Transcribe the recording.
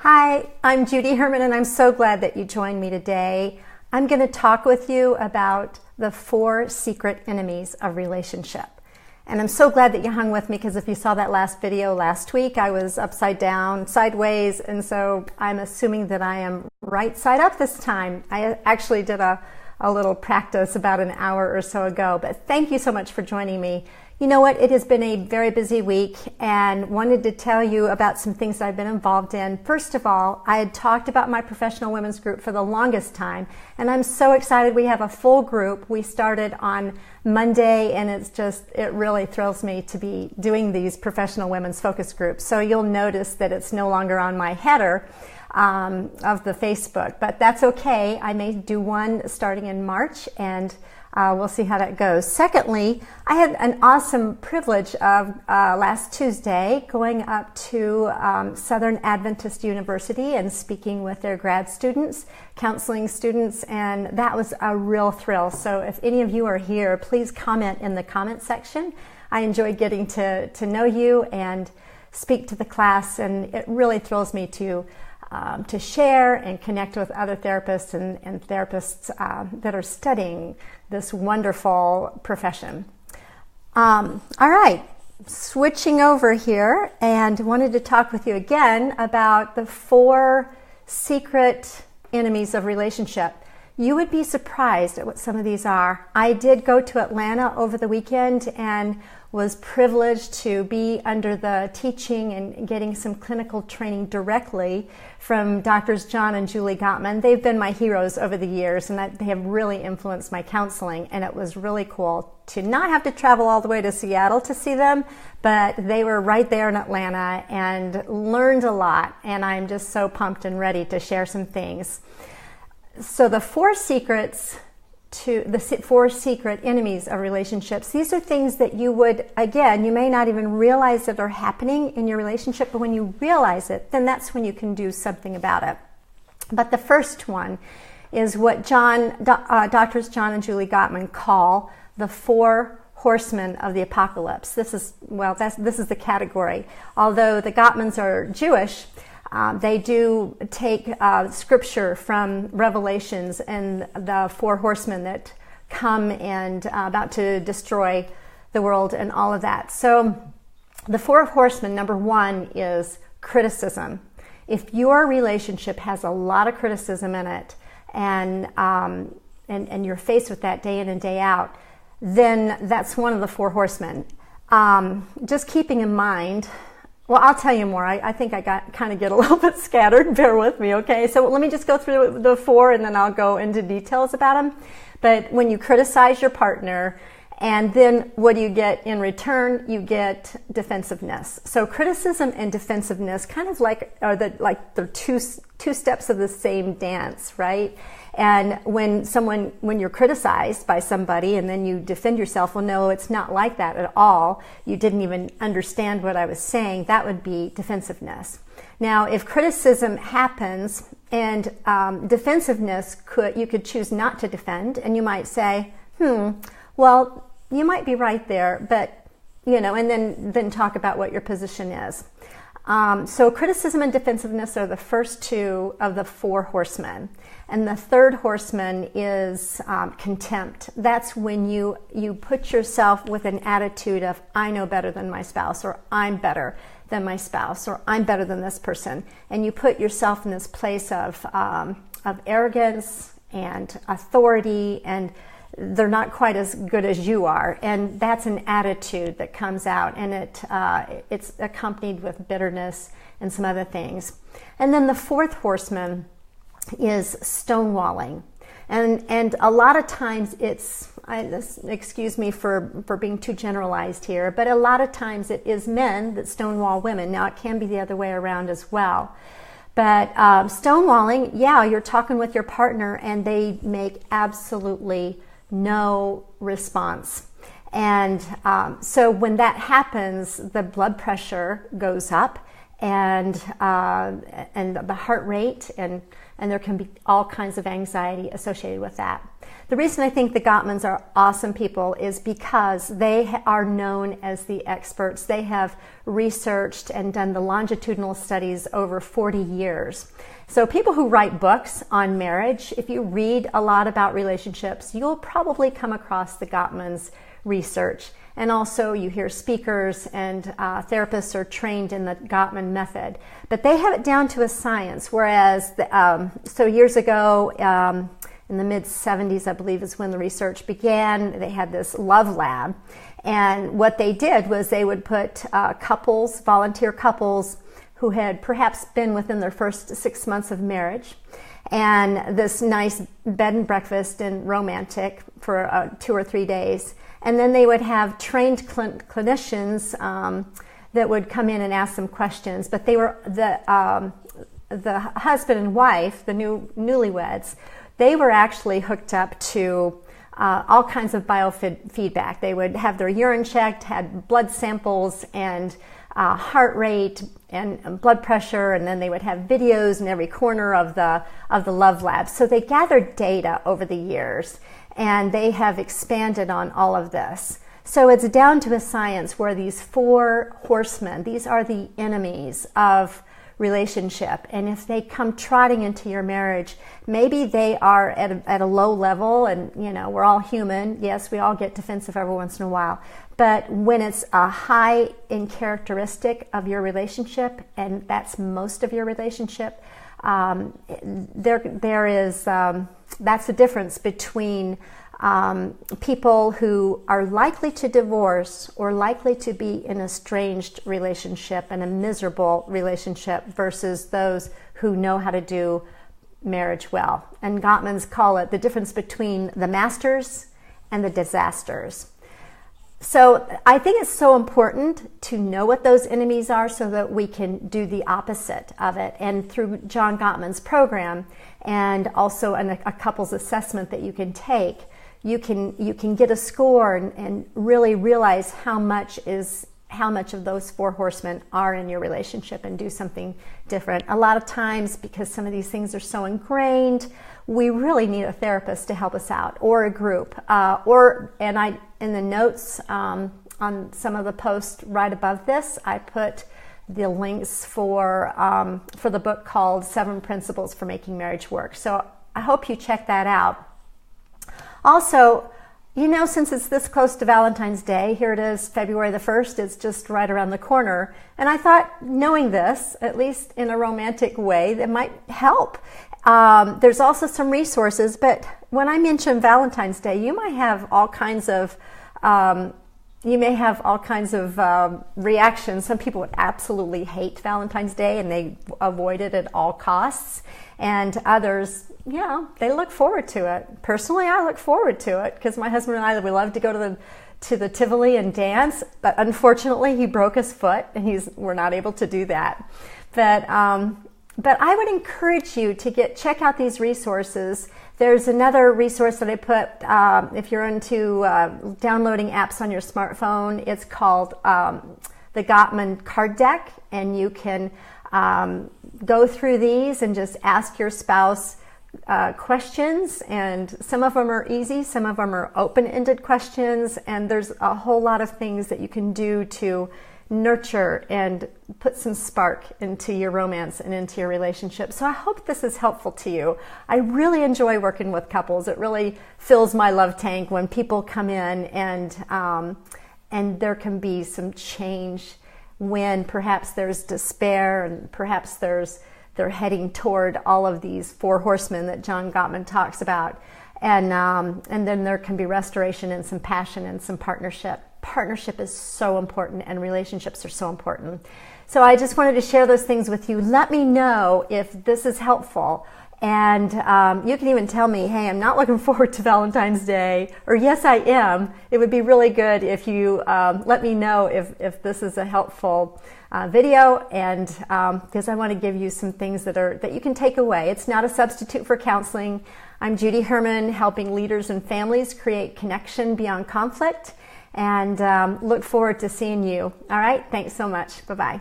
Hi, I'm Judy Herman, and I'm so glad that you joined me today. I'm going to talk with you about the 4 secret enemies of relationship. And I'm so glad that you hung with me, because if you saw that last video last week, I was upside down, sideways, and so I'm assuming that I am right side up this time. I actually did a little practice about an hour or so ago, but thank you so much for joining me. You know what? It has been a very busy week, and wanted to tell you about some things that I've been involved in. First of all, I had talked about my professional women's group for the longest time, and I'm so excited we have a full group. We started on Monday, and it really thrills me to be doing these professional women's focus groups. So you'll notice that it's no longer on my header of the Facebook, but that's okay. I may do one starting in March, and we'll see how that goes. Secondly, I had an awesome privilege of last Tuesday going up to Southern Adventist University and speaking with their grad students, counseling students, and that was a real thrill. So if any of you are here, please comment in the comment section. I enjoyed getting to know you and speak to the class, and it really thrills me to share and connect with other therapists and therapists that are studying this wonderful profession. All right, switching over here, and wanted to talk with you again about the 4 secret enemies of relationship. You would be surprised at what some of these are. I did go to Atlanta over the weekend and was privileged to be under the teaching and getting some clinical training directly from Doctors John and Julie Gottman. They've been my heroes over the years, and they have really influenced my counseling, and it was really cool to not have to travel all the way to Seattle to see them, but they were right there in Atlanta and learned a lot, and I'm just so pumped and ready to share some things. So the 4 secrets to the 4 secret enemies of relationships. These are things that you may not even realize that are happening in your relationship, but when you realize it, then that's when you can do something about it. But the first one is what Doctors John and Julie Gottman call the 4 horsemen of the apocalypse. This is the category. Although the Gottmans are Jewish, they do take scripture from Revelations and the 4 horsemen that come and about to destroy the world and all of that. So the 4 horsemen, number 1 is criticism. If your relationship has a lot of criticism in it, and you're faced with that day in and day out, then that's one of the 4 horsemen. Just keeping in mind. Well, I'll tell you more. I think I get a little bit scattered. Bear with me, okay? So let me just go through the 4, and then I'll go into details about them. But when you criticize your partner, and then what do you get in return? You get defensiveness. So criticism and defensiveness kind of are the two steps of the same dance, right? And when you're criticized by somebody and then you defend yourself, well, no, it's not like that at all. You didn't even understand what I was saying. That would be defensiveness. Now, if criticism happens and defensiveness, you could choose not to defend, and you might say, well, you might be right there, but, and then talk about what your position is. So criticism and defensiveness are the first 2 of the 4 horsemen. And the 3rd horseman is contempt. That's when you put yourself with an attitude of, I know better than my spouse, or I'm better than my spouse, or I'm better than this person. And you put yourself in this place of arrogance and authority, and they're not quite as good as you are, and that's an attitude that comes out, and it's accompanied with bitterness and some other things. And then the 4th horseman is stonewalling, and a lot of times excuse me for being too generalized here, but a lot of times it is men that stonewall women. Now, it can be the other way around as well. But stonewalling, you're talking with your partner and they make absolutely no response. And so when that happens, the blood pressure goes up, and the heart rate and and there can be all kinds of anxiety associated with that. The reason I think the Gottmans are awesome people is because they are known as the experts. They have researched and done the longitudinal studies over 40 years. So people who write books on marriage, if you read a lot about relationships, you'll probably come across the Gottmans' research. And also you hear speakers and therapists are trained in the Gottman method. But they have it down to a science, whereas so years ago, in the mid-70s, I believe, is when the research began. They had this love lab. And what they did was they would put couples, volunteer couples, who had perhaps been within their first 6 months of marriage, and this nice bed and breakfast and romantic for 2 or 3 days. And then they would have trained clinicians that would come in and ask them questions. But they were the husband and wife, the newlyweds, they were actually hooked up to all kinds of biofeedback. They would have their urine checked, had blood samples and heart rate and blood pressure, and then they would have videos in every corner of the love lab. So they gathered data over the years, and they have expanded on all of this. So it's down to a science where these 4 horsemen, these are the enemies of relationship, and if they come trotting into your marriage, maybe they are at a low level, and you know, we're all human. Yes, we all get defensive every once in a while, but when it's a high in characteristic of your relationship, and that's most of your relationship, there is that's the difference between people who are likely to divorce or likely to be in a estranged relationship and a miserable relationship versus those who know how to do marriage well. And Gottmans call it the difference between the masters and the disasters. So I think it's so important to know what those enemies are so that we can do the opposite of it. And through John Gottman's program, and also a couples assessment that you can take, you can get a score and really realize how much of those 4 horsemen are in your relationship and do something different. A lot of times, because some of these things are so ingrained, we really need a therapist to help us out, or a group, in the notes on some of the posts right above this, I put the links for the book called 7 Principles for Making Marriage Work. So I hope you check that out. Also, you know, since it's this close to Valentine's Day, here it is, February the 1st, it's just right around the corner. And I thought, knowing this, at least in a romantic way, that might help. There's also some resources, but when I mention Valentine's Day, you might have all kinds of reactions. Some people would absolutely hate Valentine's Day and they avoid it at all costs. And others, yeah, they look forward to it. Personally, I look forward to it because my husband and I, we love to go to the Tivoli and dance, but unfortunately he broke his foot and we're not able to do that. But I would encourage you to check out these resources. There's another resource that I put, if you're into downloading apps on your smartphone, it's called the Gottman Card Deck, and you can go through these and just ask your spouse questions, and some of them are easy, some of them are open-ended questions, and there's a whole lot of things that you can do to nurture and put some spark into your romance and into your relationship. So I hope this is helpful to you. I really enjoy working with couples. It really fills my love tank when people come in and there can be some change when perhaps there's despair and perhaps they're heading toward all of these 4 horsemen that John Gottman talks about. And then there can be restoration and some passion and some partnership. Partnership is so important, and relationships are so important. So I just wanted to share those things with you. Let me know if this is helpful. And you can even tell me, hey, I'm not looking forward to Valentine's Day, or yes, I am. It would be really good if you let me know if this is a helpful video, and because I want to give you some things that you can take away. It's not a substitute for counseling. I'm Judy Herman, helping leaders and families create connection beyond conflict, and look forward to seeing you. All right, thanks so much. Bye-bye.